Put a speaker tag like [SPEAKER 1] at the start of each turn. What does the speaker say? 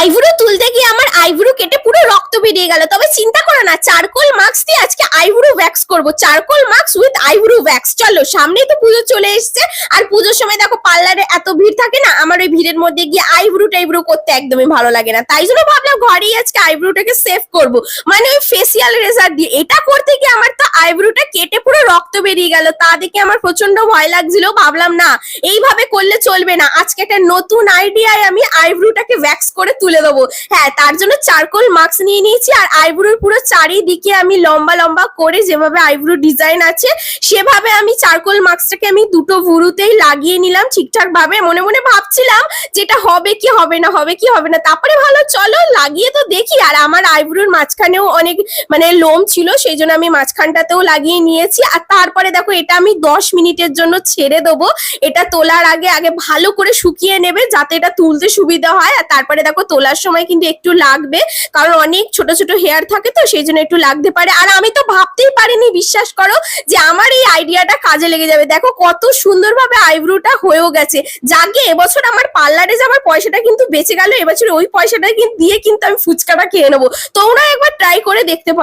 [SPEAKER 1] Eyebrow তুলতে গিয়ে আমার আইব্রো কেটে পুরো রক্ত বেরিয়ে গেল। তবে চিন্তা করো না, চারকোল মাস্ক দিয়ে আজকে আইব্রো ওয়্যাক্স করবো। Charcoal mask with eyebrow wax. চলো, সামনেই তো পুজো চলে এসছে। আর পুজোর সময় দেখো পার্লারে এত ভিড় থাকে না, আমার ওই ভিড়ের মধ্যে গিয়ে আইব্রো টাইব্রো করতে একদমই ভালো লাগে না। তাই জন্য ভাবলাম ঘরেই আজকে আইব্রোটাকে সেভ করব, মানে ওই ফেসিয়াল রেজার দিয়ে। এটা করতে গিয়ে আমার তো আইব্রোটা কেটে পুরো রক্ত বেরিয়ে গেল। তা দেখে আমার প্রচন্ড ভয় লাগছিল। ভাবলাম না, এইভাবে করলে চলবে না। আজকে একটা নতুন আইডিয়ায় আমি আইব্রোটাকে ওয়্যাক্স করে তুলে দেবো। হ্যাঁ, তার জন্য চারকোল মাস্ক নিয়ে নিয়েছি। আর আইব্রোর পুরো চারিদিকে আমি লম্বা লম্বা করে যেভাবে আইব্রো ডিজাইন আছে সেভাবে আমি চারকোল মাস্কটাকে আমি দুটো ভুরুতেই লাগিয়ে নিলাম ঠিকঠাক ভাবে। মনে মনে ভাবছিলাম যেটা হবে কি হবে না, হবে কি হবে না। তারপরে ভালো, চলো লাগিয়ে তো দেখি। আর আমার আইব্রোর মাঝখানেও অনেক মানে লোম ছিল, সেই জন্য আমি মাঝখানটাতেও লাগিয়ে নিয়েছি। আর তারপরে দেখো, এটা আমি 10 মিনিটের জন্য ছেড়ে দেবো। এটা তোলার আগে আগে ভালো করে শুকিয়ে নেবে, যাতে এটা তুলতে সুবিধা হয়। আর তারপরে দেখো, তোলার সময় কিন্তু একটু লাগবে, কারণ অনেক ছোট ছোট হেয়ার থাকে, তো সেই জন্য একটু লাগতে পারে। আর আমি তো ভাবতেই পারিনি, বিশ্বাস করো, যে আমার এই আইডিয়াটা কাজে লেগে যাবে। দেখো কত সুন্দরভাবে আইব্রোটা হয়েও গেছে। যাকে এবছর আমার পার্লারে যাওয়ার পয়সাটা কিন্তু বেঁচে গেল। এবছর ওই পয়সাটা দিয়ে কিন্তু আমি ফুচকাটা খেয়ে নেবো। তোমরা একবার ট্রাই করে দেখতে পারো।